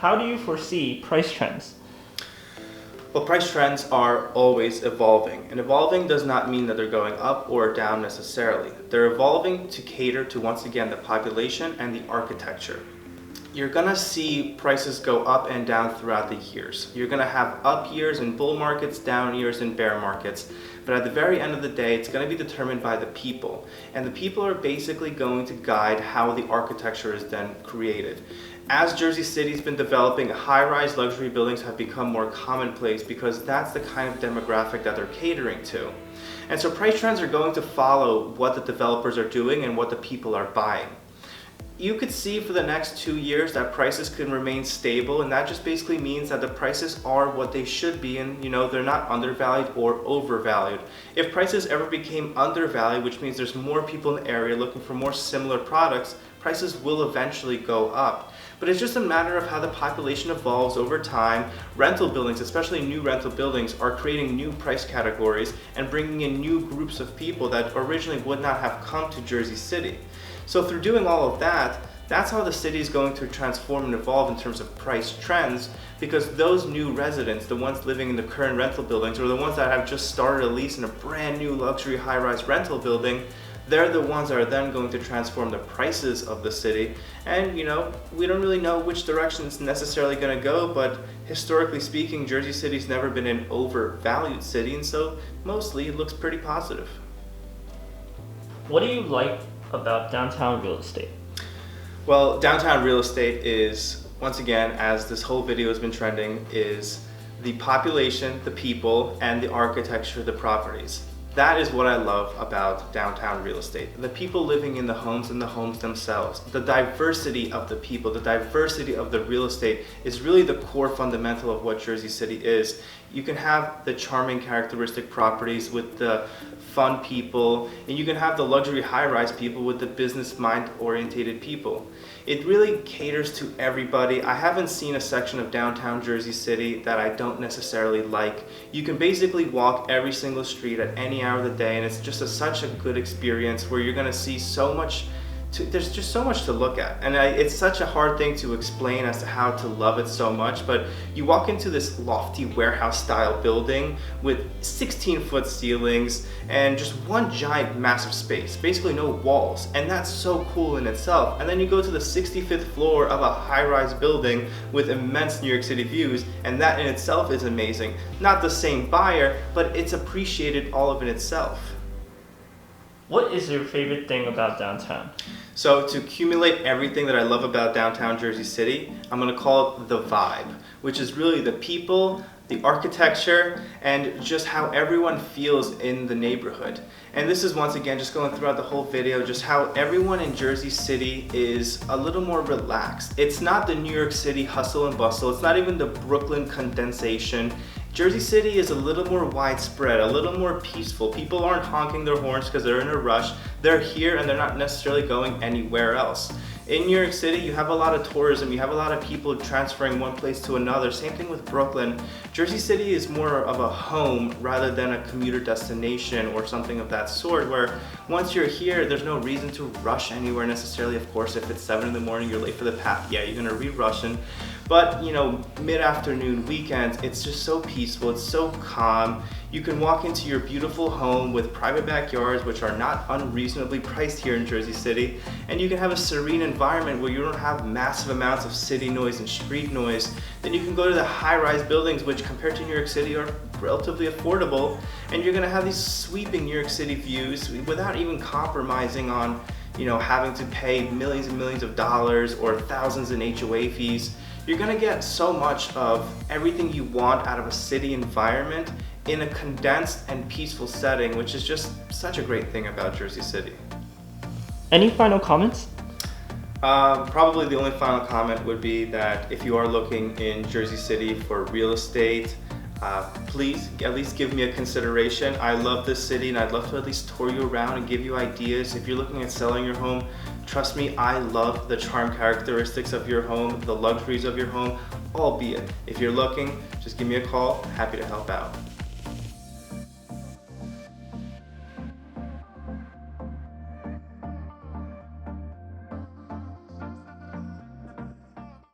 how do you foresee price trends? Well, price trends are always evolving, and evolving does not mean that they're going up or down necessarily. They're evolving to cater to, once again, the population and the architecture. You're gonna see prices go up and down throughout the years. You're gonna have up years in bull markets, down years in bear markets. But at the very end of the day, it's gonna be determined by the people. And the people are basically going to guide how the architecture is then created. As Jersey City's been developing, high-rise luxury buildings have become more commonplace because that's the kind of demographic that they're catering to. And so price trends are going to follow what the developers are doing and what the people are buying. You could see for the next 2 years that prices can remain stable, and that just basically means that the prices are what they should be, and they're not undervalued or overvalued. If prices ever became undervalued, which means there's more people in the area looking for more similar products, prices will eventually go up. But it's just a matter of how the population evolves over time. Rental buildings, especially new rental buildings, are creating new price categories and bringing in new groups of people that originally would not have come to Jersey City. So through doing all of that, that's how the city is going to transform and evolve in terms of price trends, because those new residents, the ones living in the current rental buildings or the ones that have just started a lease in a brand new luxury high-rise rental building, they're the ones that are then going to transform the prices of the city. And we don't really know which direction it's necessarily going to go, but historically speaking, Jersey City's never been an overvalued city, and so mostly it looks pretty positive. What do you like about downtown real estate? Well, downtown real estate is, once again, as this whole video has been trending, is the population, the people, and the architecture, the properties. That is what I love about downtown real estate. The people living in the homes and the homes themselves. The diversity of the people, the diversity of the real estate is really the core fundamental of what Jersey City is. You can have the charming characteristic properties with the fun people, and you can have the luxury high-rise people with the business mind-orientated people. It really caters to everybody. I haven't seen a section of downtown Jersey City that I don't necessarily like. You can basically walk every single street at any hour of the day, and it's just such a good experience where you're gonna see so much. There's just so much to look at, and it's such a hard thing to explain as to how to love it so much, but you walk into this lofty warehouse style building with 16-foot ceilings and just one giant massive space, basically no walls, and that's so cool in itself. And then you go to the 65th floor of a high-rise building with immense New York City views, and that in itself is amazing. Not the same buyer, but it's appreciated all of it itself. What is your favorite thing about downtown? So to accumulate everything that I love about downtown Jersey City, I'm going to call it the vibe, which is really the people, the architecture, and just how everyone feels in the neighborhood. And this is once again just going throughout the whole video, just how everyone in Jersey City is a little more relaxed. It's not the New York City hustle and bustle. It's not even the Brooklyn condensation. Jersey City is a little more widespread, a little more peaceful. People aren't honking their horns because they're in a rush. They're here and they're not necessarily going anywhere else. In New York City, you have a lot of tourism, you have a lot of people transferring one place to another. Same thing with Brooklyn. Jersey City is more of a home rather than a commuter destination or something of that sort, where once you're here, there's no reason to rush anywhere necessarily. Of course, if it's 7 in the morning, you're late for the path, yeah, you're gonna be rushing. But mid-afternoon, weekends, it's just so peaceful, it's so calm. You can walk into your beautiful home with private backyards, which are not unreasonably priced here in Jersey City, and you can have a serene environment where you don't have massive amounts of city noise and street noise. Then you can go to the high-rise buildings, which compared to New York City are relatively affordable, and you're gonna have these sweeping New York City views without even compromising on having to pay millions and millions of dollars or thousands in HOA fees. You're gonna get so much of everything you want out of a city environment in a condensed and peaceful setting, which is just such a great thing about Jersey City. Any final comments? Probably the only final comment would be that if you are looking in Jersey City for real estate, please at least give me a consideration. I love this city and I'd love to at least tour you around and give you ideas. If you're looking at selling your home, trust me, I love the charm characteristics of your home, the luxuries of your home, albeit if you're looking, just give me a call, happy to help out.